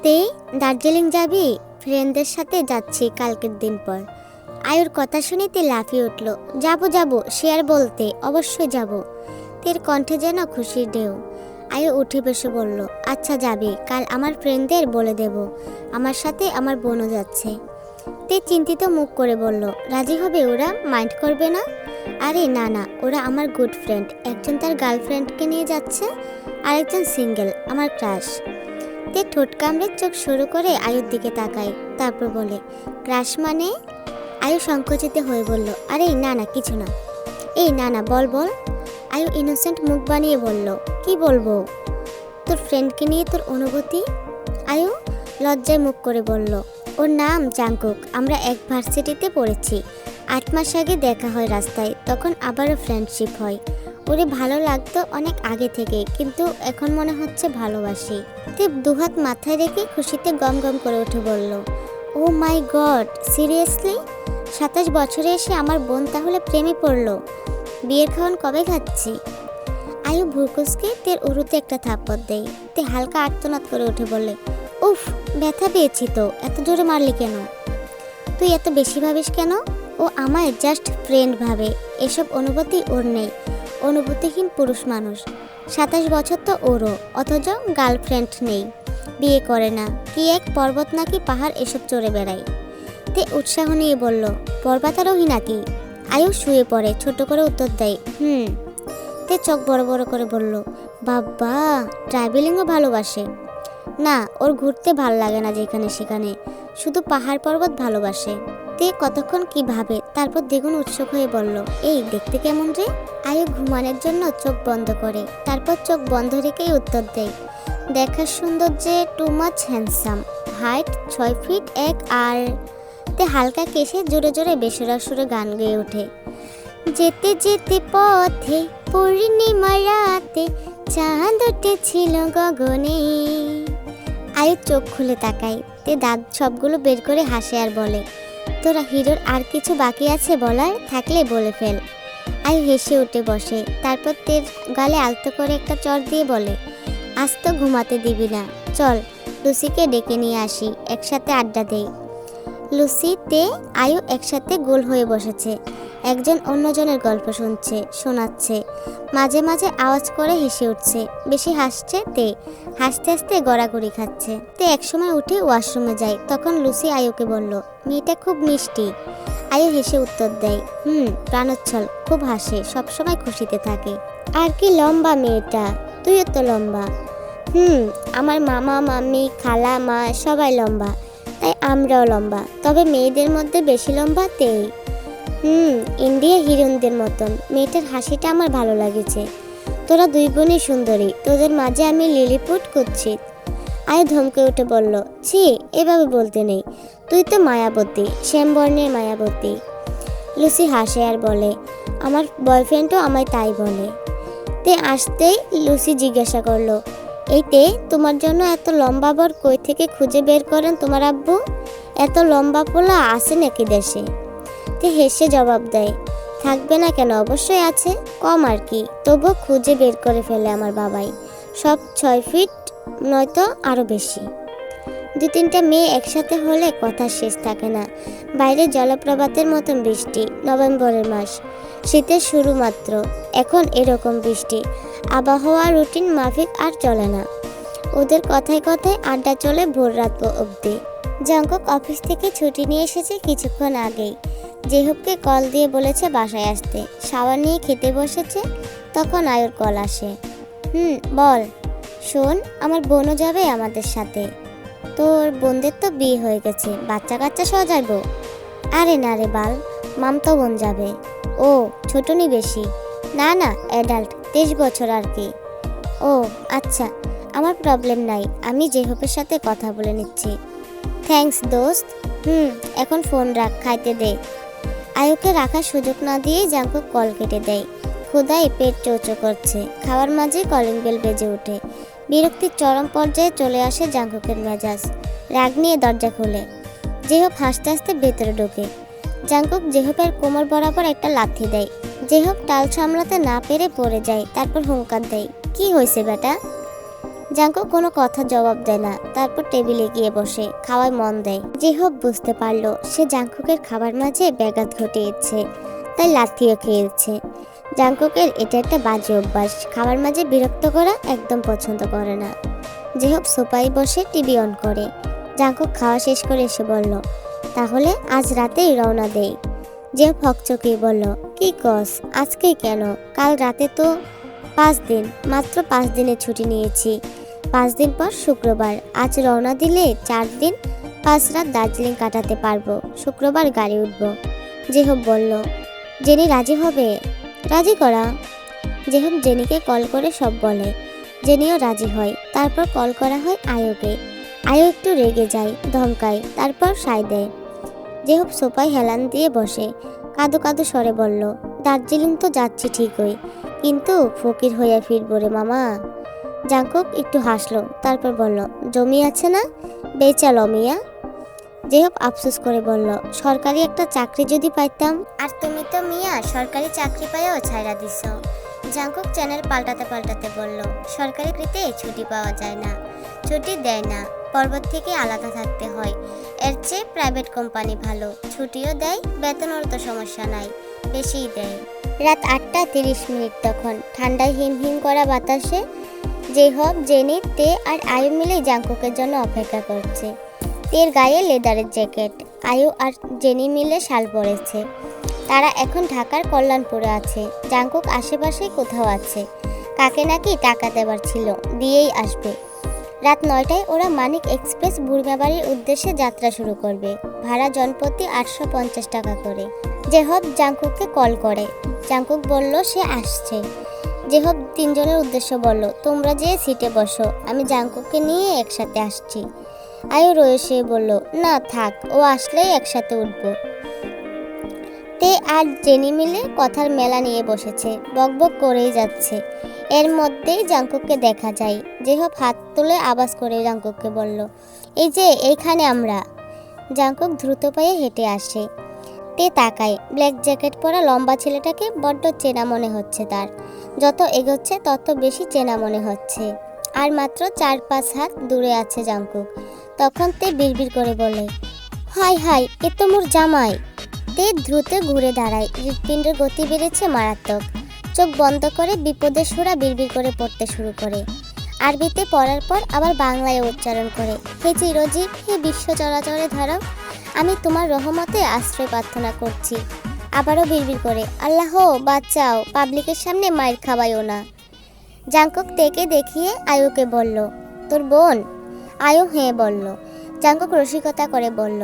তে দার্জিলিং যাবি? ফ্রেন্ডদের সাথে যাচ্ছি কালকের দিন পর। আয়ুর কথা শুনে তে লাফিয়ে উঠল। যাবো যাবো, সে আর বলতে, অবশ্যই যাব। তের কণ্ঠে যেন খুশির ঢেউ। আয়ু উঠে বসে বলল, আচ্ছা যাবি, কাল আমার ফ্রেন্ডদের বলে দেব আমার সাথে আমার বোনও যাচ্ছে। তে চিন্তিত মুখ করে বলল, রাজি হবে ওরা? মাইন্ড করবে না? আরে না না, ওরা আমার গুড ফ্রেন্ড। একজন তার গার্লফ্রেন্ডকে নিয়ে যাচ্ছে, আরেকজন সিঙ্গেল, আমার ক্রাশ। তে ঠোঁট কামড়ে চোখ শুরু করে আয়ুর দিকে তাকায়, তারপর বলে, ক্রাশ মানে? আয়ু সংকুচিত হয়ে বলল, আরে না না, কিছু না। এই না না, বল বল। আয়ু ইনোসেন্ট মুখ বানিয়ে বলল, কি বলবো? তোর ফ্রেন্ডকে নিয়ে তোর অনুভূতি। আয়ু লজ্জায় মুখ করে বলল, ওর নাম জাংকুক, আমরা এক ভার্সিটিতে পড়েছি। 8 মাস আগে দেখা হয় রাস্তায়, তখন আবারও ফ্রেন্ডশিপ হয়। ওরে ভালো লাগতো অনেক আগে থেকে, কিন্তু এখন মনে হচ্ছে ভালোবাসি। তে দুহাত মাথায় রেখে খুশিতে গম গম করে উঠে বলল, ও মাই গড, সিরিয়াসলি? 27 বছরে এসে আমার বোন তাহলে প্রেমে পড়লো। বিয়ের খাওয়ান কবে খাচ্ছি? আয়ু ভুরকুসকে তের উরুতে একটা থাপ্পড় দেয়। তে হালকা আর্তনাদ করে উঠে বললে, উফ, ব্যথা পেয়েছি তো, এত জোরে মারলি কেন? তুই এত বেশি ভাবিস কেন? ও আমায় জাস্ট ফ্রেন্ড ভাবে, এসব অনুভূতি ওর নেই। অনুভূতিহীন পুরুষ মানুষ। 27 বছর তো ওরও, অথচ গার্লফ্রেন্ড নেই, বিয়ে করে না। কি এক পর্বত নাকি পাহাড় এসব চড়ে বেড়ায়। তে উৎসাহ নিয়ে বলল, পর্বতারোহী নাকি? আয়ু শুয়ে পড়ে, ছোট করে উত্তর দেয়, তে চোখ বড় বড় করে বলল, বাবা, ট্রাভেলিংও ভালোবাসে? না, ওর ঘুরতে ভাল লাগে না যেখানে সেখানে, শুধু পাহাড় পর্বত ভালোবাসে। তে কতক্ষণ কি ভাবে, তারপর দ্বিগুণ উৎসুক হয়ে বলল, এই দেখতে কেমন রে? আয়ু ঘুমানোর জন্য চোখ বন্ধ করে, তারপর চোখ বন্ধ রেখেই উত্তর দেয়, দেখার সৌন্দর্যে too much handsome, height 6 feet 1 আর। তে হালকা কেশে জোরে জোরে বেসুরা সুরে গান গেয়ে ওঠে, যেতে যেতে পথে পূর্ণিমা রাতে চাঁদ উঠেছিল গগনে। আয়ু চোখ খুলে তাকায়। তে দাঁত সবগুলো বের করে হাসে আর বলে, তোরা হিরোর আর কিছু বাকি আছে বলার? থাকলে বলে ফেল। আয়ু হেসে উঠে বসে, তারপর তের গালে আলতো করে একটা চড় দিয়ে বলে, আজ তো ঘুমাতে দিবি না, চল লুসিকে ডেকে নিয়ে আসি, একসাথে আড্ডা দেই। লুসিতে আয়ু একসাথে গোল হয়ে বসেছে, একজন অন্যজনের গল্প শোনাচ্ছে, মাঝে মাঝে আওয়াজ করে হেসে উঠছে। বেশি হাসছে তে, হাসতে হাসতে গড়াগড়ি খাচ্ছে। তে একসময় উঠে ওয়াশরুমে যায়, তখন লুসি আয়ুকে বলল, মেয়েটা খুব মিষ্টি। আয়ু হেসে উত্তর দেয়, প্রাণোচ্ছল, খুব হাসে, সবসময় খুশিতে থাকে। আর কি লম্বা মেয়েটা, তুইও তো লম্বা। আমার মামা মামি খালা মা সবাই লম্বা, তাই আমরাও লম্বা, তবে মেয়েদের মধ্যে বেশি লম্বা তেই। ইন্ডিয়া হিরোইনদের মতন। মেয়েটার হাসিটা আমার ভালো লাগেছে। তোরা দুই বোনই সুন্দরী, তোদের মাঝে আমি লিলিপুট করছি। আয়ু ধমকে উঠে বলল, ছি, এভাবে বলতে নেই, তুই তো মায়াবতী, শ্যামবর্ণের মায়াবতী। লুসি হাসে আর বলে, আমার বয়ফ্রেন্ডও আমায় তাই বলে। তে আসতেই লুসি জিজ্ঞাসা করলো, এইতে তোমার জন্য এত লম্বা বর কই থেকে খুঁজে বের করেন তোমার আব্বু? এত লম্বা পোলা আছে নাকি দেশে? তে হেসে জবাব দেয়, থাকবে না কেন, অবশ্যই আছে, কম আর কি, তবু খুঁজে বের করে ফেলে আমার বাবাই, সব 6 ফিট নয়তো আরো বেশি। 2-3টা মেয়ে একসাথে হলে কথা শেষ থাকে না। বাইরে জলপ্রপাতের মতন বৃষ্টি, নভেম্বরের মাস, শীতের শুরু মাত্র, এখন এরকম বৃষ্টি। আবহাওয়া রুটিন মাফিক আর চলে না। ওদের কথায় কথায় আড্ডা চলে ভোর রাত অবধি। জাংকুক অফিস থেকে ছুটি নিয়ে এসেছে কিছুক্ষণ আগেই। জেহুবকে কল দিয়ে বলেছে বাসায় আসতে। শাওয়ার নিয়ে খেতে বসেছে, তখন আয়ুর কল আসে। বল। শোন, আমার বোনও যাবে আমাদের সাথে। তোর বোনদের তো বিয়ে হয়ে গেছে, বাচ্চা কাচ্চা সহ যাইবো? আরে না রে বাল, মামতো বোন যাবে। ও ছোট নি বেশি? না না, অ্যাডাল্ট, 23 বছর আর কি। ও আচ্ছা, আমার প্রবলেম নাই, আমি জেহুবের সাথে কথা বলে নিচ্ছি। থ্যাঙ্কস দোস্ত। এখন ফোন রাখ, খাইতে দে। আয়ুকে রাখার সুযোগ না দিয়ে জাংকুক কল কেটে দেয়। ক্ষুধায় পেট চৌচো করছে। খাওয়ার মাঝে কলিং বেল বেজে ওঠে। বিরক্তির চরম পর্যায়ে চলে আসে জাংকুকের মেজাজ। রাগ নিয়ে দরজা খোলে। জেহুব হাসতে হাসতে ভেতরে ঢোকে। জাংকুক জেহুবের কোমর বরাবর একটা লাথি দেয়। জেহুব টাল সামলাতে না পেরে পড়ে যায়, তারপর হুঙ্কার দেয়, কি হয়েছে বেটা? জাঙ্কুক কোনো কথা জবাব দেয় না, তারপর টেবিলে গিয়ে বসে খাওয়ায় মন দেয়। জেহব বুঝতে পারলো সে জাঙ্কুকের খাবার মাঝে ব্যাঘাত ঘটিয়েছে, তাই লাথিও খেয়েছে। জাঙ্কুকের এটা একটা বাজে অভ্যাস, খাবার মাঝে বিরক্ত করা একদম পছন্দ করে না। জেহব সোফায় বসে টিভি অন করে। জাঙ্কুক খাওয়া শেষ করে এসে বলল, তাহলে আজ রাতেই রওনা দেই। জেহব হকচকিয়ে বলল, কি কস, আজকেই কেন? কাল রাতে তো 5 দিন, মাত্র 5 দিনের ছুটি নিয়েছি। 5 দিন পর শুক্রবার, আজ রওনা দিলে 4 দিন 5 রাত দার্জিলিং কাটাতে পারবো। শুক্রবার গাড়ি উঠবো। জেহব বলল, জেনি রাজি হবে? রাজি করা। জেহব জেনিকে কল করে সব বলে। জেনিও রাজি হয়। তারপর কল করা হয় আয়ুকে। আয়ু একটু রেগে যায়, ধমকায়, তারপর সায় দেয়। জেহব সোফায় হেলান দিয়ে বসে কাঁদো কাঁদো স্বরে বলল, দার্জিলিং তো যাচ্ছি ঠিকই, কিন্তু ফকির হইয়া ফিরবো রে মামা। জাঙ্কুক একটু হাসলো, তারপর বলল, জমি আছে না, বেচালো মিয়া। জেহব আফসোস করে বলল, সরকারি একটা চাকরি যদি পাইতাম। আর তুমি তো মিয়া সরকারি চাকরি পাইও ছাইরা দিছ। জাঙ্কুক চ্যানেল পাল্টাতে পাল্টাতে বলল, সরকারি চাকরিতে ছুটি পাওয়া যায় না, ছুটি দেয় না, পর্বত থেকে আলাদা থাকতে হয়। এর চেয়ে প্রাইভেট কোম্পানি ভালো, ছুটিও দেয়, বেতনের তো সমস্যা নাই, বেশিই দেয়। রাত 8:30 তখন ঠান্ডায় হিমহিম করা বাতাসে জেহব, জেনি, তে আর আয়ু মিলে জাঙ্কুকের জন্য অপেক্ষা করছে। তের গায়ে লেদারের জ্যাকেট, আয়ু আর জেনি মিলে শাল পরেছে। তারা এখন ঢাকার কল্যাণপুরে আছে। জাঙ্কুক আশেপাশে কোথাও আছে, কাকে নাকি টাকা দেবার ছিল, দিয়েই আসবে। রাত 9টায় ওরা মানিক এক্সপ্রেস বুড়িমাবাড়ির উদ্দেশ্যে যাত্রা শুরু করবে। ভাড়া জনপ্রতি 850 টাকা করে। জেহব জাঙ্কুককে কল করে। জাঙ্কুক বলল সে আসছে। জেহব 3 জনের উদ্দেশ্য বলল, তোমরা যেয়ে সিটে বসো, আমি জাঙ্কুককে নিয়ে একসাথে আসছি। আয়ু রয়েছে বলল, না থাক, ও আসলেই একসাথে উঠবো। তে আর জেনি মিলে কথার মেলা নিয়ে বসেছে, বকবক করেই যাচ্ছে। এর মধ্যেই জাঙ্কুককে দেখা যায়। জেহব হাত তুলে আওয়াজ করে জাঙ্কুককে বলল, এই যে এইখানে আমরা। জাঙ্কুক দ্রুত পায়ে হেঁটে আসে। তে তাকায়, ব্ল্যাক জ্যাকেট পরা লম্বা ছেলেটাকে বড্ড চেনা মনে হচ্ছে তার। যত এগোচ্ছে তত বেশি চেনা মনে হচ্ছে। আর মাত্র 4-5 হাত দূরে আছে জাঙ্কুক। তখন তে বিড়বিড় করে বলে, হাই হাই, এ তো মোর জামাই। তে দ্রুত ঘুরে দাঁড়ায়, হৃৎপিণ্ডের গতি বেড়েছে মারাত্মক। চোখ বন্ধ করে বিপদের সুরা বিড়বিড় করে পড়তে শুরু করে। আরবিতে পড়ার পর আবার বাংলায় উচ্চারণ করে, হে চিরজীব, হে বিশ্ব চরাচরে ধারক, আমি তোমার রহমতে আশ্রয় প্রার্থনা করছি। আবারও বিড়বিড় করে, আল্লাহ বাঁচাও, পাবলিকের সামনে মাইর খাওয়াইও না। জাঙ্কুক তেকে দেখিয়ে আয়ুকে বলল, তোর বোন? আয়ু হ্যাঁ বলল। জাঙ্কুক রসিকতা করে বলল,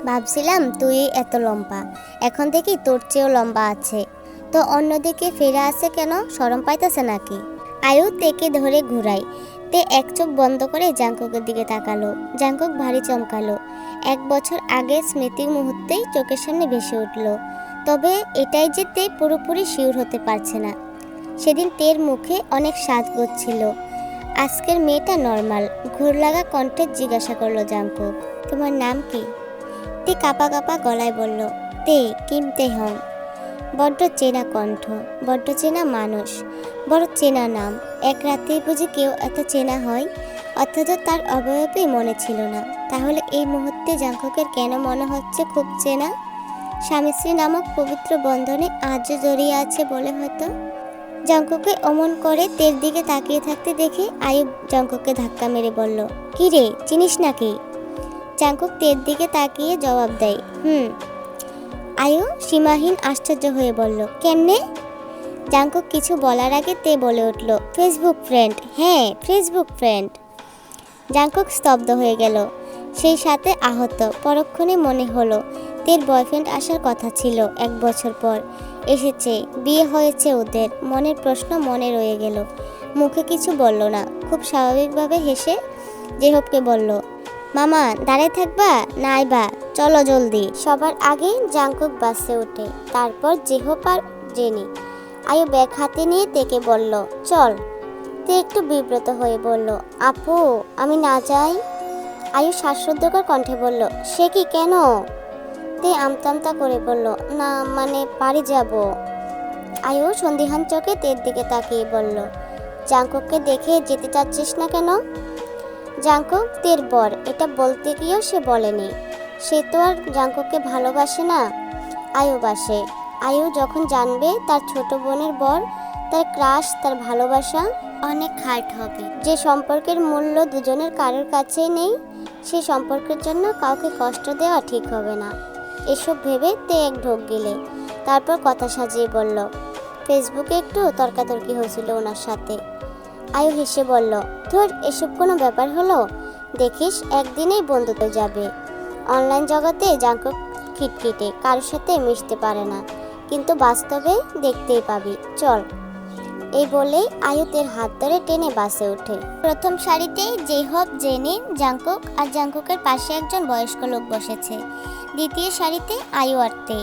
ভাবছিলাম তুই এত লম্বা, এখন দেখি তোর চেয়েও লম্বা আছে। তো অন্যদিকে ফিরে আসে কেন, শরম পাইতেছে নাকি? আয়ু তেকে ধরে ঘুরায়। তে এক চোখ বন্ধ করে জাঙ্কুকের দিকে তাকালো। জাঙ্কুক ভারী চমকালো। 1 বছর আগে স্মৃতির মুহূর্তেই চোখের সামনে ভেসে উঠল। তবে এটাই যে তে পুরোপুরি শিওর হতে পারছে না। সেদিন তের মুখে অনেক সাজগোজ ছিল, আজকের মেয়েটা নর্মাল। ঘোর লাগা কণ্ঠে জিজ্ঞাসা করলো জাঙ্কুক, তোমার নাম কি? তে কাঁপা কাঁপা গলায় বলল, তে কিম তে হং। বড্ড চেনা কণ্ঠ, বড্ড চেনা মানুষ, বড় চেনা নাম। এক রাতেই বুঝি কেউ এত চেনা হয়, অথচ তার অবয়বই মনে ছিল না। তাহলে এই মুহূর্তে জাঙ্কুকের কেন মনে হচ্ছে খুব চেনা? স্বামী স্ত্রী নামক পবিত্র বন্ধনে আজও জড়িয়ে আছে বলে হয়তো। জাঙ্কুককে অমন করে তের দিকে তাকিয়ে থাকতে দেখে আয়ুব জাঙ্কুককে ধাক্কা মেরে বলল, কি রে, চিনিস নাকি? জাঙ্কুক তের দিকে তাকিয়ে জবাব দেয়, আয়ু সীমাহীন আশ্চর্য হয়ে বলল, কেমনে? জাঙ্কুক কিছু বলার আগে তে বলে উঠল, ফেসবুক ফ্রেন্ড। হ্যাঁ, ফেসবুক ফ্রেন্ড। জাঙ্কুক স্তব্ধ হয়ে গেল, সেই সাথে আহত। পরক্ষণে মনে হলো তের বয়ফ্রেন্ড আসার কথা ছিল 1 বছর পর। এসেছে, বিয়ে হয়েছে ওদের। মনের প্রশ্ন মনে রয়ে গেল। মুখে কিছু বলল না, খুব স্বাভাবিকভাবে হেসে জেহবকে বলল, মামা দাঁড়ায় থাকবা না আইবা? চলো জলদি। সবার আগে জাঙ্কুক বাসে ওঠে, তারপর জেহব আর জেনি। আয়ু ব্যাগ হাতে নিয়ে তেকে বলল, চল। তে একটু বিব্রত হয়ে বলল, আপু আমি না যাই? আয়ু শ্বাসরুদ্ধকর কণ্ঠে বলল, সে কি, কেন? তে আমতা করে বলল, না মানে বাড়ি যাব। আয়ু সন্দিহান চোখে তের দিকে তাকিয়ে বলল, জাংকুককে দেখে যেতে চাচ্ছিস না কেন? জাংকুক তের বর, এটা বলতে গিয়েও সে বলেনি। সে তো আর জাংকুককে ভালোবাসে না, আয়ু বাসে। আয়ু যখন জানবে তার ছোট বোনের বর, তার ক্রাশ, তার ভালোবাসা অনেক হার্ট হবে। যে সম্পর্কের মূল্য দুজনের কারোর কাছেই নেই, সেই সম্পর্কের জন্য কাউকে কষ্ট দেওয়া ঠিক হবে না। এসব ভেবে তে এক ঢোক গিলে তারপর কথা সাজিয়ে বলল, ফেসবুকে একটু তর্কাতর্কি হয়েছিল ওনার সাথে। আয়ু হেসে বলল, ধুর, এসব কোনো ব্যাপার হলো? দেখিস একদিনেই বন্ধুত্ব যাবে। অনলাইন জগতে জাংকুক খিটখিটে, কারোর সাথে মিশতে পারে না, কিন্তু বাস্তবে দেখতেই পাবি, চল। এই বলেই আয়ু তের হাত ধরে টেনে বাসে ওঠে। প্রথম সারিতে জেহব, জেনি, জাংকুক আর জাংকুকের পাশে একজন বয়স্ক লোক বসেছে। দ্বিতীয় সারিতে আয়ু আর তে।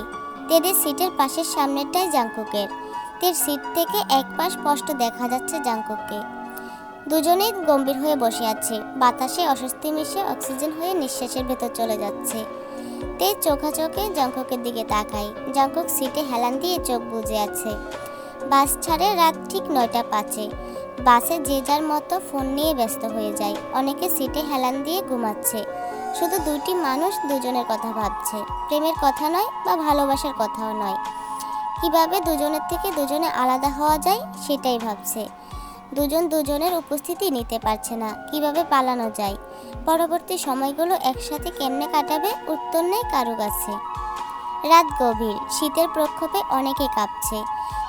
তেদের সিটের পাশের সামনেটাই জাংকুকের। তের সিট থেকে এক পাশ স্পষ্ট দেখা যাচ্ছে জাংকুককে। দুজনেই গম্ভীর হয়ে বসে আছে। বাতাসে অস্বস্তি মিশে অক্সিজেন হয়ে নিঃশ্বাসের ভেতর চলে যাচ্ছে। তে চোখে জাংকুকের দিকে তাকায়। জাংকুক সিটে হেলান দিয়ে চোখ বুজে আছে। বাস ছাড়ে রাত ঠিক 9:05। বাসে যে যার মতো ফোন নিয়ে ব্যস্ত হয়ে যায়। অনেকে সিটে হেলান দিয়ে ঘুমাচ্ছে। শুধু দুটি মানুষ দুজনের কথা ভাবছে। প্রেমের কথা নয় বা ভালোবাসার কথাও নয়, কিভাবে দুজনের থেকে দুজনে আলাদা হওয়া যায় সেটাই ভাবছে। দুজন দুজনের উপস্থিতি নিতে পারছে না, কিভাবে পালানো যায়। পরবর্তী সময়গুলো একসাথে কেমনে কাটাবে উত্তর নেই কারো কাছে। রাত গভীর, শীতের প্রক্ষোভে অনেকে কাঁপছে।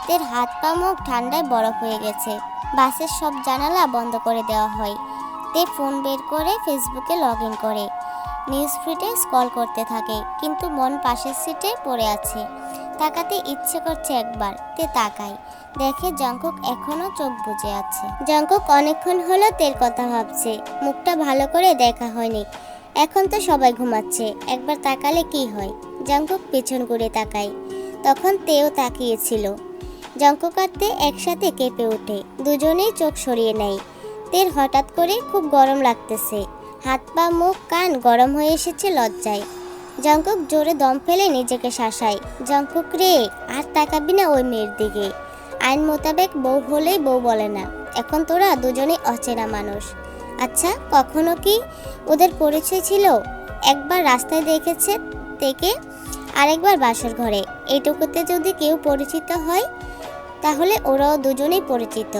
তের হাত পা মুখ ঠান্ডায় বরফ হয়ে গেছে। বাসের সব জানালা বন্ধ করে দেওয়া হয়। তে ফোন বের করে ফেসবুকে লগ ইন করে নিউজ ফিডে স্ক্রল করতে থাকে, কিন্তু মন পাশের সিটে পড়ে আছে। তাকাতে ইচ্ছে করছে একবার। তে তাকায়, দেখে জাংকুক এখনো চোখ বুজে আছে। জাংকুক অনেকক্ষণ হলো তের কথা ভাবছে। মুখটা ভালো করে দেখা হয়নি, এখন তো সবাই ঘুমাচ্ছে, একবার তাকালে কি হয়। জাংকুক পেছন ঘুরে তাকায়, তখন তেও তাকিয়েছিল। জাংকুক আর তে একসাথে কেঁপে ওঠে। দুজনেই চোখ সরিয়ে নেয়। তের হঠাৎ করে খুব গরম লাগতেছে। হাত পা মুখ কান গরম হয়ে এসেছে লজ্জায়। জাংকুক জোরে দম ফেলে নিজেকে শাসায়, জাংকুক রে, আর তাকাবি না ওই মেয়ের দিকে। আইন মোতাবেক বউ হলেই বউ বলে না। এখন তোরা দুজনেই অচেনা মানুষ। আচ্ছা, কখনো কি ওদের পরিচয় ছিল? একবার রাস্তায় দেখেছে থেকে, আরেকবার বাসর ঘরে। এইটুকুতে যদি কেউ পরিচিত হয় তাহলে ওরাও দুজনেই পরিচিত।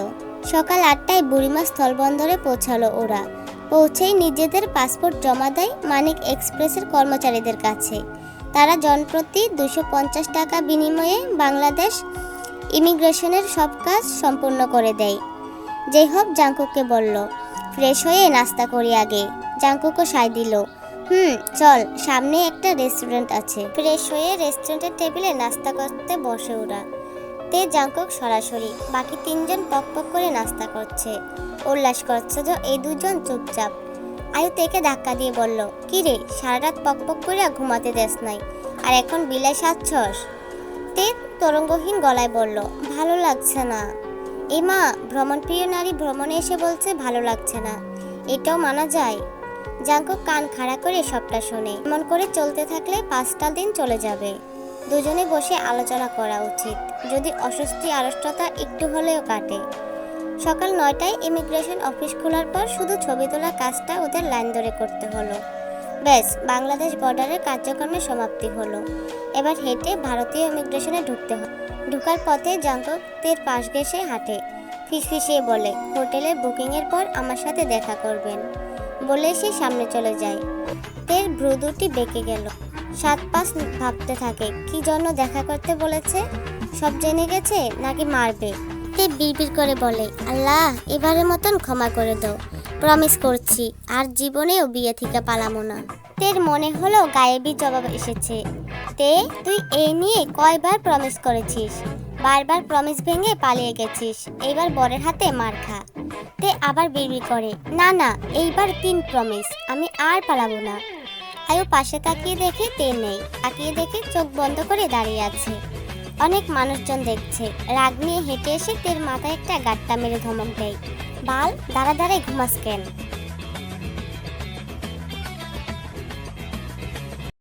সকাল 8টায় বুড়িমা স্থলবন্দরে পৌঁছালো ওরা। পৌঁছেই নিজেদের পাসপোর্ট জমা দেয় মানিক এক্সপ্রেসের কর্মচারীদের কাছে। তারা জনপ্রতি 250 টাকা বিনিময়ে বাংলাদেশ ইমিগ্রেশনের সব কাজ সম্পূর্ণ করে দেয়। জেহব জাংকুককে বলল, ফ্রেশ হয়ে নাস্তা করি আগে। জাংকুকও সায় দিল, চল, সামনে একটা রেস্টুরেন্ট আছে। ফ্রেশ হয়ে রেস্টুরেন্টের টেবিলে নাস্তা করতে বসে ওরা। তে জাংকুক সরাসরি, বাকি তিনজন পক করে নাস্তা করছে, উল্লাস করছে। যে এই দুজন চুপচাপ। আয়ু তেকে ধাক্কা দিয়ে বলল, কি রে, সারা রাত পক করে ঘুমাতে দেস নাই, আর এখন বিলাই সাজছস? তে তরঙ্গহীন গলায় বলল, ভালো লাগছে না। এই মা, ভ্রমণপ্রিয় নারী ভ্রমণে এসে বলছে ভালো লাগছে না, এটাও মানা যায়? জাংকুক কান খাড়া করে সবটা শোনে। এমন করে চলতে থাকলে 5টা দিন চলে যাবে। দুজনে বসে আলোচনা করা উচিত, যদি অস্বস্তি আড়ষ্টতা একটু হলেও কাটে। সকাল 9টায় ইমিগ্রেশন অফিস খোলার পর শুধু ছবি তোলার কাজটা ওদের লাইন ধরে করতে হলো। ব্যাস, বাংলাদেশ বর্ডারের কার্যক্রমের সমাপ্তি হলো। এবার হেঁটে ভারতীয় ইমিগ্রেশনে ঢুকতে হবে। ঢোকার পথে জাংকুক তের পাশ ঘেঁষে হাঁটে। ফিসফিসিয়ে বলে, হোটেলের বুকিংয়ের পর আমার সাথে দেখা করবেন। বলে সে সামনে চলে যায়। তের ভ্রু দুটি বেঁকে গেল। 7-5 ভাবতে থাকে, কি জন্য দেখা করতে বলেছে? সব জেনে গেছে নাকি মারবে? তে বিড়বিড় করে বলে, আল্লাহ, এবারের মতন ক্ষমা করে দাও, প্রমিস করছি আর জীবনেও বিয়ে থেকে পালামো না। তের মনে হলো গায়েবী জবাব এসেছে। তে, তুই এই নিয়ে কয়বার প্রমিস করেছিস? বারবার প্রমিস ভেঙে পালিয়ে গেছিস, এইবার বরের হাতে মার খা। তে আবার বিড়বিড় করে, না না, এইবার 3 প্রমিস, আমি আর পালাবো না। আয়ু পাশে তাকিয়ে দেখে তে নেই। তাকিয়ে দেখে চোখ বন্ধ করে দাঁড়িয়ে আছে। অনেক মানুষজন দেখছে। রাগ নিয়ে হেঁটে এসে তের মাথায় একটা গাট্টা মেরে ধমক দেয়, বাল, দাঁড়ায় ঘুমাস কেন?